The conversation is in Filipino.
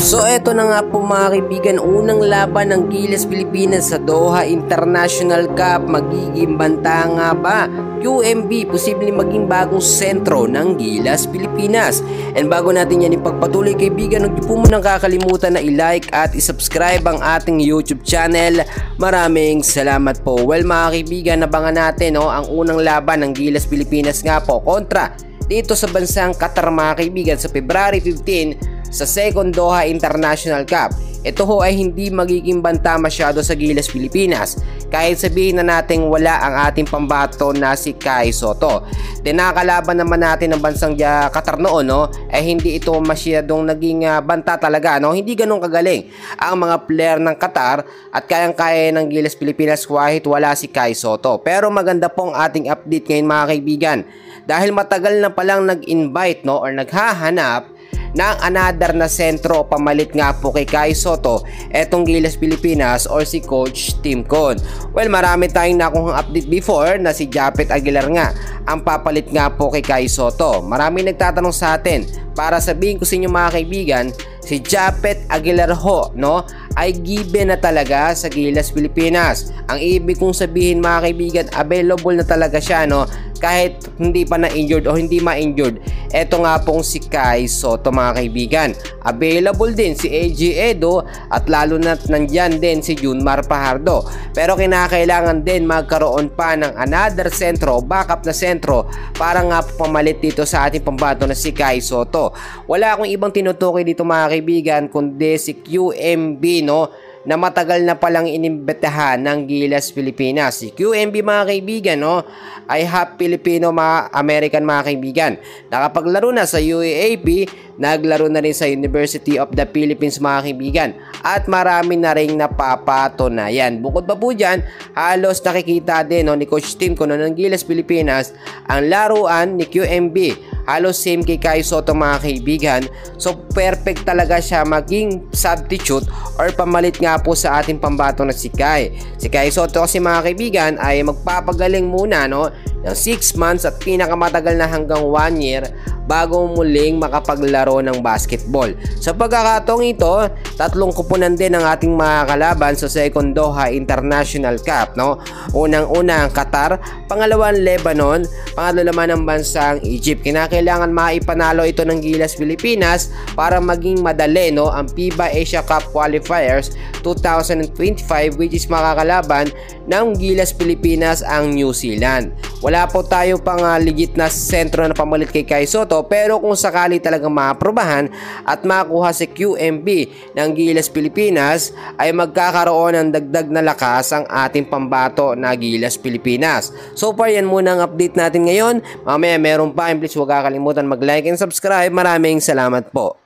So eto na nga po mga kaibigan, unang laban ng Gilas Pilipinas sa Doha International Cup. Magiging banta nga ba QMB posibleng maging bagong sentro ng Gilas Pilipinas? And bago natin yan ipagpatuloy kaibigan, huwag niyo po munang kakalimutan na i-like at i-subscribe ang ating YouTube channel. Maraming salamat po. Well mga kaibigan, nabangan natin ang unang laban ng Gilas Pilipinas nga po kontra dito sa bansang Qatar mga kaibigan sa February 15 sa second Doha International Cup. Ito ho ay hindi magiging banta masyado sa Gilas Pilipinas kahit sabihin na nating wala ang ating pambato na si Kai Sotto. Nakalaban naman natin ng bansang Qatar noon hindi ito masyadong naging banta talaga, hindi ganun kagaling ang mga player ng Qatar at kayang-kaya ng Gilas Pilipinas kahit wala si Kai Sotto. Pero maganda pong ating update ngayon mga kaibigan dahil matagal na palang nag-invite or naghahanap ng another na sentro pamalit nga po kay Kai Sotto, etong Gilas Pilipinas or si Coach Tim Con. Well, marami tayong nakuhang update before na si Japet Aguilar nga ang papalit nga po kay Kai Sotto. Marami nagtatanong sa atin, para sabihin ko sa inyo mga kaibigan, si Japet Aguilar ho ay given na talaga sa Gilas Pilipinas. Ang ibig kong sabihin mga kaibigan, available na talaga siya kahit hindi pa na-injured o hindi ma-injured. Eto nga pong si Kai Sotto mga kaibigan. Available din si AJ Edo at lalo na nandyan din si Junmar Fajardo. Pero kinakailangan din magkaroon pa ng another sentro, backup na sentro para nga pamalit dito sa ating pambato na si Kai Sotto. Wala akong ibang tinutukoy dito mga kaibigan kundi si QMB na matagal na palang inimbitahan ng Gilas Pilipinas. Si QMB mga kaibigan ay half Filipino American mga kaibigan. Nakapaglaro na sa UAAP, naglaro na rin sa University of the Philippines mga kaibigan. At marami na rin napapatunayan. Bukod pa po dyan, halos nakikita din ni Coach Tim Con ng Gilas Pilipinas ang laruan ni QMB. Halos same kay Kai Sotto mga kaibigan. So perfect talaga siya maging substitute or pamalit nga po sa ating pambato na si Kai. Si Kai Sotto kasi mga kaibigan ay magpapagaling muna ng 6 months at pinakamatagal na hanggang 1 year bago muling makapaglaro ng basketball. Sa pagkakataong ito, tatlong kupunan din ang ating mga kalaban sa second Doha International Cup. Unang-una ang Qatar, pangalawan Lebanon, pangatlo naman ang bansang Egypt. Kinakailangan maipanalo ito ng Gilas Pilipinas para maging madali ang FIBA Asia Cup Qualifiers 2025 which is makakalaban ng Gilas Pilipinas ang New Zealand. Wala po tayo pang legit na sentro na pamalit kay Kai Sotto, pero kung sakali talagang maaprobahan at makuha si QMB ng Gilas Pilipinas ay magkakaroon ng dagdag na lakas ang ating pambato na Gilas Pilipinas. So far yan muna ang update natin ngayon. Mamaya meron pa, please huwag kakalimutan mag-like and subscribe. Maraming salamat po.